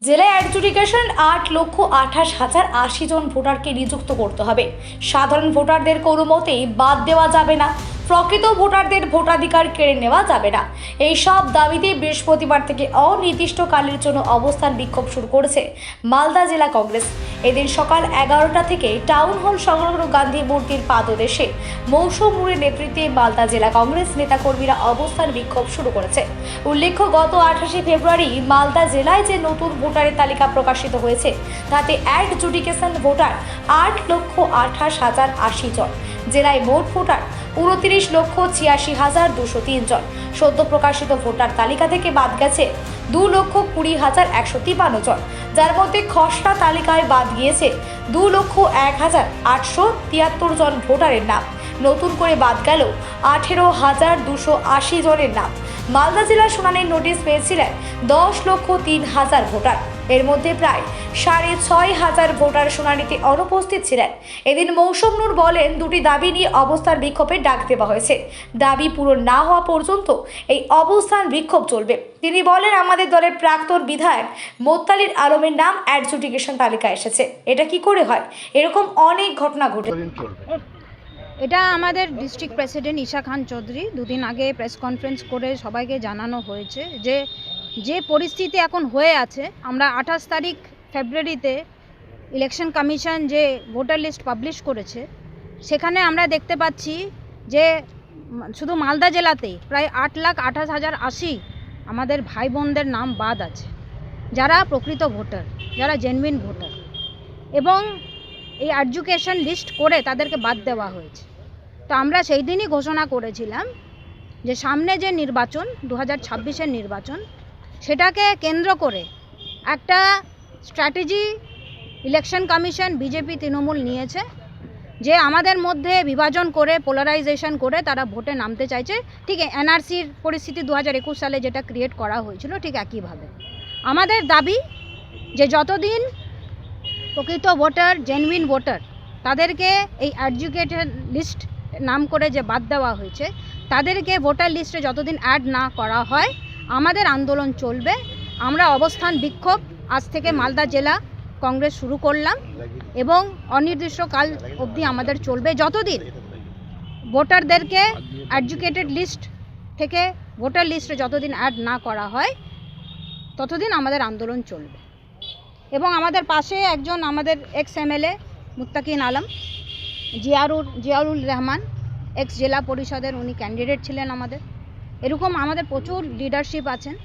জেলায় অ্যাডজুডিকেশন 8,28,080 জন ভোটারকে নিযুক্ত করতে হবে। সাধারণ ভোটারদের কোনো মতেই বাদ দেওয়া যাবে না। প্রকৃত ভোটারদের ভোটাধিকার কেড়ে নেওয়া যাবে না। এই সব দাবিতে বৃহস্পতিবার থেকে অনির্দিষ্টকালের জন্য অবস্থান বিক্ষোভ শুরু করেছে মালদা জেলা কংগ্রেস। এদিন সকাল 11টা থেকে টাউন হল সংলগ্ন গান্ধী মূর্তির পাদদেশে মৌসুম মুরের নেতৃত্বে মালদা জেলা কংগ্রেস নেতাকর্মীরা অবস্থান বিক্ষোভ শুরু করেছে। উল্লেখ্য, গত 28শে ফেব্রুয়ারি মালদা জেলায় যে নতুন ভোটারের তালিকা প্রকাশিত হয়েছে তাতে অ্যাডজুডিকেশন ভোটার 8,28,080 জন। জেলায় মোট ভোটার 29,86,203 জন। সদ্য প্রকাশিত ভোটার তালিকা থেকে বাদ গেছে 2,20,153 জন, যার মধ্যে খসড়া তালিকায় বাদ গিয়েছে 2,01,873 জন ভোটারের নাম। নতুন করে বাদ গেল 18,280 জনের নাম। মালদা জেলার শুনানির নোটিশ পেয়েছিলেন 10,03,000 ভোটার। এর মধ্যে প্রায় 6,500 ভোটার শুনানিতে অনুপস্থিত ছিলেন। এদিন মৌসুম নূর বলেন, দুটি দাবি নিয়ে অবস্থান বিক্ষোভের ডাক দেওয়া হয়েছে। দাবি পূরণ না হওয়া পর্যন্ত এই অবস্থান বিক্ষোভ চলবে। তিনি বলেন, আমাদের দলের প্রাক্তন বিধায়ক মোত্তালির আলমের নাম অ্যাডজুডিকেশন তালিকায় এসেছে। এটা কি করে হয়? এরকম অনেক ঘটনা ঘটে। এটা আমাদের ডিস্ট্রিক্ট প্রেসিডেন্ট ঈশা খান চৌধুরী দুদিন আগে প্রেস কনফারেন্স করে সবাইকে জানানো হয়েছে যে পরিস্থিতি এখন হয়ে আছে। আমরা 28 তারিখ ফেব্রুয়ারিতে ইলেকশন কমিশন যে ভোটার লিস্ট পাবলিশ করেছে, সেখানে আমরা দেখতে পাচ্ছি যে শুধু মালদা জেলাতেই প্রায় 8,28,080 আমাদের ভাই বোনদের নাম বাদ আছে, যারা প্রকৃত ভোটার, যারা জেনুইন ভোটার, এবং এই এডুকেশন লিস্ট করে তাদেরকে বাদ দেওয়া হয়েছে। তো আমরা সেই দিনই ঘোষণা করেছিলাম যে সামনে যে নির্বাচন 2026-এর নির্বাচন, সেটাকে কেন্দ্র করে একটা strategy election commission BJP Trinamool নিয়েছে, যে আমাদের মধ্যে বিভাজন করে পোলারাইজেশন করে তারা ভোটে নামতে চাইছে। ঠিক এনআরসির পরিস্থিতি 2021 সালে যেটা ক্রিয়েট করা হয়েছিল, ঠিক একইভাবে আমাদের দাবি যে যতদিন প্রকৃত ভোটার, জেনুইন ভোটার, তাদেরকে এই এডুকেটেড লিস্ট নাম করে যে বাদ দেওয়া হয়েছে, তাদেরকে ভোটার লিস্টে যতদিন অ্যাড না করা হয় আমাদের আন্দোলন চলবে। আমরা অবস্থান বিক্ষোভ আজ থেকে মালদা জেলা কংগ্রেস শুরু করলাম এবং অনির্দিষ্টকাল অবধি আমাদের চলবে। যতদিন ভোটারদেরকে এডুকেটেড লিস্ট থেকে ভোটার লিস্টে যতদিন অ্যাড না করা হয় ততদিন আমাদের আন্দোলন চলবে। এবং আমাদের পাশে একজন আমাদের এক্স এমএলএ মুত্তাকিন আলম, জিয়ারুল রহমান, এক্স জেলা পরিষদের উনি ক্যান্ডিডেট ছিলেন আমাদের। এরকম আমাদের প্রচুর লিডারশিপ আছেন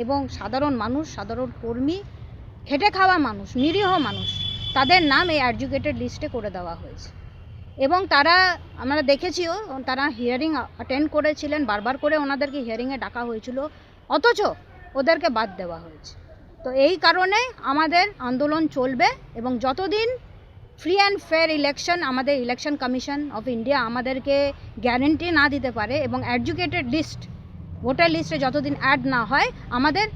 এবং সাধারণ মানুষ, সাধারণ কর্মী, খেটে খাওয়া মানুষ, নিরীহ মানুষ, তাদের নাম এই এডুকেটেড লিস্টে করে দেওয়া হয়েছে। এবং তারা, আমরা দেখেছিও, তারা হিয়ারিং অ্যাটেন্ড করেছিলেন, বারবার করে ওনাদেরকে হিয়ারিংয়ে ডাকা হয়েছিল, অথচ ওদেরকে বাদ দেওয়া হয়েছে। তো এই কারণে আমাদের আন্দোলন চলবে এবং যতদিন ফ্রি অ্যান্ড ফেয়ার ইলেকশন আমাদের ইলেকশন কমিশন অফ ইন্ডিয়া আমাদেরকে গ্যারেন্টি না দিতে পারে এবং এডুকেটেড লিস্ট ভোটার লিস্টে যতদিন অ্যাড না হয় আমাদের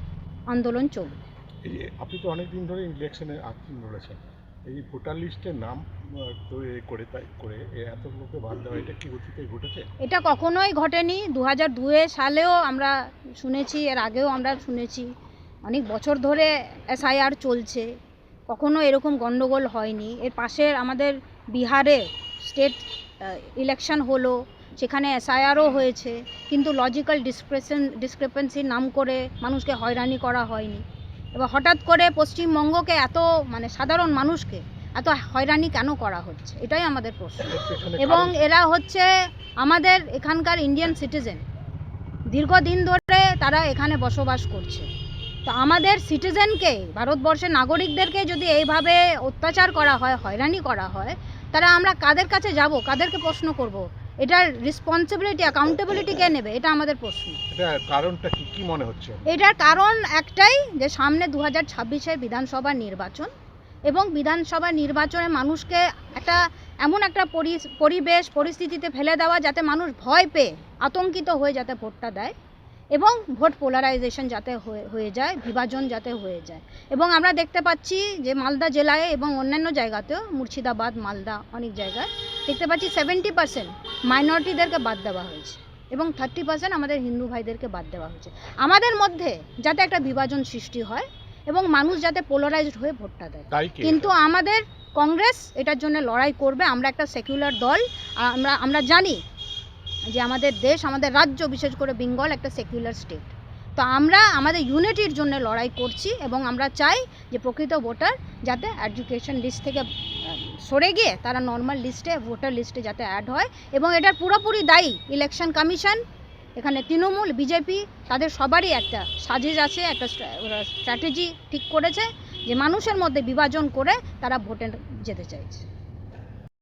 আন্দোলন চলবে। এই যে আপনি তো অনেক দিন ধরে ইলেকশনে লড়েছেন, এই ভোটার লিস্টের নাম করে এত লোককে বাদ দেওয়া, এটা কি অতীতে ঘটেছে? এটা কখনোই ঘটেনি। 2002 সালেও আমরা শুনেছি, এর আগেও আমরা শুনেছি, অনেক বছর ধরে এসআইআর চলছে, কখনো এরকম গণ্ডগোল হয়নি। এর পাশের আমাদের বিহারে স্টেট ইলেকশন হলো, সেখানে এসআইআরও হয়েছে, কিন্তু লজিক্যাল ডিসক্রিপেন্সির নাম করে মানুষকে হয়রানি করা হয়নি। এবার হঠাৎ করে পশ্চিমবঙ্গকে এত, সাধারণ মানুষকে এত হয়রানি কেন করা হচ্ছে, এটাই আমাদের প্রশ্ন। এবং এরা হচ্ছে আমাদের এখানকার ইন্ডিয়ান সিটিজেন, দীর্ঘদিন ধরে তারা এখানে বসবাস করছে। তো আমাদের সিটিজেনকে, ভারতবর্ষের নাগরিকদেরকে যদি এইভাবে অত্যাচার করা হয়, হয়রানি করা হয়, তারা আমরা কাদের কাছে যাব, কাদেরকে প্রশ্ন করব? এটার রেসপন্সিবিলিটি, অ্যাকাউন্টেবিলিটি কে নেবে? এটা আমাদের প্রশ্ন। এটার কারণটা কি মনে হচ্ছে? এটার কারণ একটাই, যে সামনে 2026-এর বিধানসভা নির্বাচন, এবং বিধানসভা নির্বাচনে মানুষকে এমন একটা পরিবেশ পরিস্থিতিতে ফেলে দেওয়া যাতে মানুষ ভয় পেয়ে, আতঙ্কিত হয়ে যাতে ভোটটা দেয়, এবং ভোট পোলারাইজেশন যাতে হয়ে যায়, বিভাজন যাতে হয়ে যায়। এবং আমরা দেখতে পাচ্ছি যে মালদা জেলায় এবং অন্যান্য জায়গাতেও, মুর্শিদাবাদ, মালদা, অনেক জায়গায় দেখতে পাচ্ছি 70% মাইনরিটিদেরকে বাদ দেওয়া হয়েছে এবং 30% আমাদের হিন্দু ভাইদেরকে বাদ দেওয়া হয়েছে। আমাদের মধ্যে যাতে একটা বিভাজন সৃষ্টি হয় এবং মানুষ যাতে পোলারাইজড হয়ে ভোটটা দেয়। তাই কি কিন্তু আমাদের কংগ্রেস এটার জন্য লড়াই করবে। আমরা একটা সেকুলার দল, আর আমরা জানি যে আমাদের দেশ, আমাদের রাজ্য, বিশেষ করে বেঙ্গল একটা সেকুলার স্টেট। তো আমরা আমাদের ইউনিটির জন্য লড়াই করছি এবং আমরা চাই যে প্রকৃত ভোটার যাতে এডুকেশন লিস্ট থেকে সরে গিয়ে তারা নর্মাল লিস্টে, ভোটার লিস্টে যাতে অ্যাড হয়। এবং এটার পুরোপুরি দায়ী ইলেকশন কমিশন, এখানে তৃণমূল, বিজেপি, তাদের সবারই একটা সাজিশ আছে, একটা স্ট্র্যাটেজি ঠিক করেছে যে মানুষের মধ্যে বিভাজন করে তারা ভোটে যেতে চাইছে।